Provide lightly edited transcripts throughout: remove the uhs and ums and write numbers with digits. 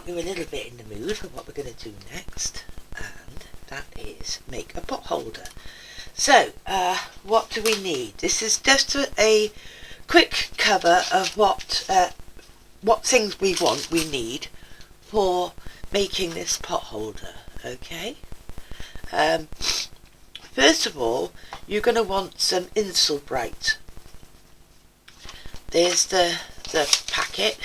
got you a little bit in the mood for what we're going to do next, and that is make a pot holder. So what do we need? This is just a quick cover of what things we need for making this pot holder. Okay, first of all, you're going to want some brighten. There's the packet.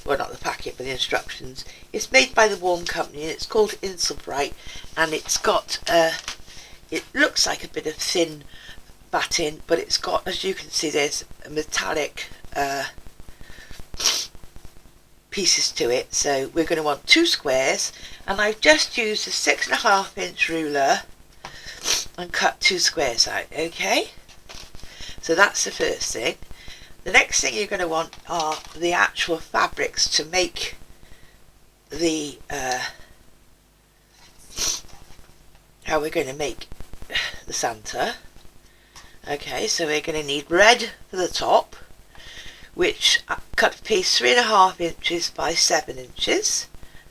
Well, not the packet, but the instructions. It's made by the Warm Company, and it's called brighten, and it's got it looks like a bit of thin batting, but it's got, as you can see, there's a metallic pieces to it. So we're going to want 2 squares, and I've just used a 6.5-inch ruler and cut 2 squares out. Okay, so that's the first thing. The next thing you're going to want are the actual fabrics to make the how we're going to make the Santa. Okay, so we're going to need red for the top, which I cut a piece 3.5 inches by 7 inches,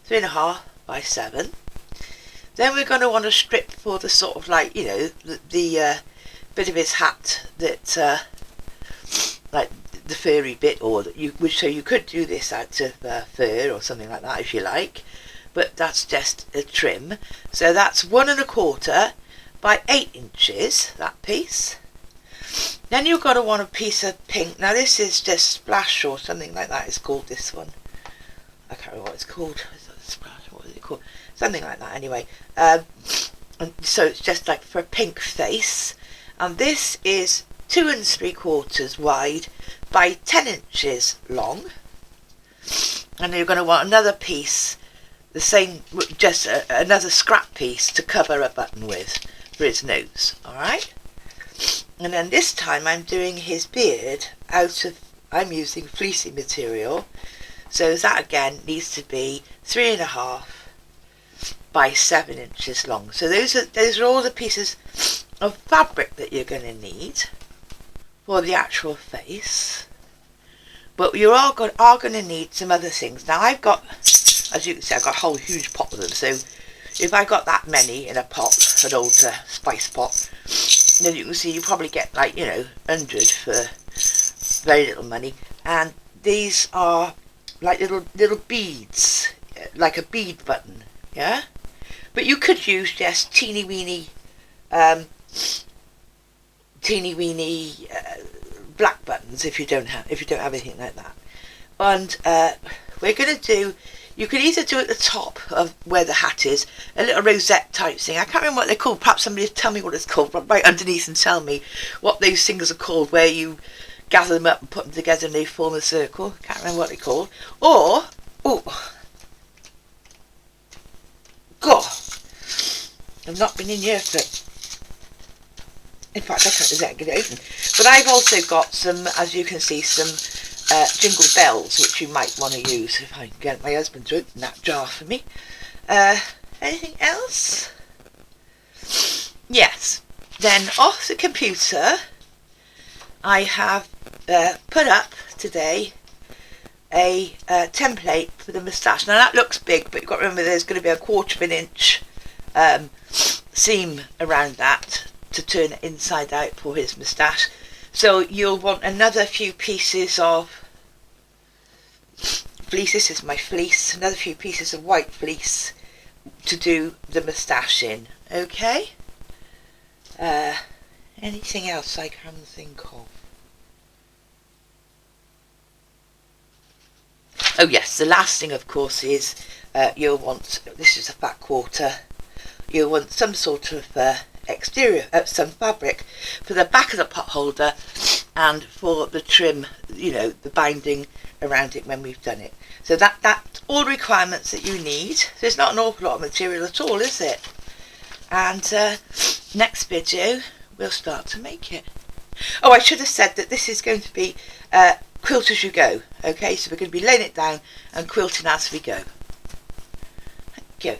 3.5 by 7. Then we're going to want a strip for the sort of, like, you know, the bit of his hat that like the furry bit, or that so you could do this out of fur or something like that if you like, but that's just a trim. So that's 1.25 by 8 inches, that piece. Then you've got to want a piece of pink. Now this is just Splash or something like that, it's called, this one. I can't remember what it's called. Splash, what is it called? Something like that anyway. And so it's just like for a pink face. And this is 2 3/4 wide by 10 inches long. And you're going to want another piece, the same, just another scrap piece to cover a button with for his nose. Alright? And then this time I'm doing his beard I'm using fleecy material, so that again needs to be 3.5 by 7 inches long. So those are all the pieces of fabric that you're going to need for the actual face. But you are going to need some other things. Now I've got, as you can see, I've got a whole huge pot of them, so if I got that many in a pot, an old spice pot, then you can see you probably get, like, you know, 100 for very little money. And these are like little beads, like a bead button, yeah? But you could use just teeny weeny black buttons if you don't have anything like that. And we're going to do, you could either do at the top of where the hat is a little rosette type thing. I can't remember what they're called. Perhaps somebody will tell me what it's called right underneath and tell me what those things are called, where you gather them up and put them together and they form a circle. Can't remember what they're called. Or, oh God, I've not been in here for, in fact I can't exactly get it open. But I've also got some, as you can see, some jingle bells, which you might want to use. If I can get my husband to open that jar for me. Anything else? Yes. Then off the computer I have put up today a template for the moustache. Now that looks big, but you've got to remember there's going to be a 1/4 inch seam around that to turn it inside out for his moustache. So you'll want another few pieces of fleece. This is my fleece. Another few pieces of white fleece to do the moustache in. Okay? Anything else I can think of? Oh yes, the last thing of course is you'll want, this is a fat 1/4, you'll want some sort of exterior, some fabric for the back of the pot holder and for the trim, you know, the binding around it when we've done it. So that's all the requirements that you need. There's not an awful lot of material at all, is it? And next video we'll start to make it. Oh, I should have said that this is going to be quilt as you go. Okay, so we're going to be laying it down and quilting as we go. Thank you.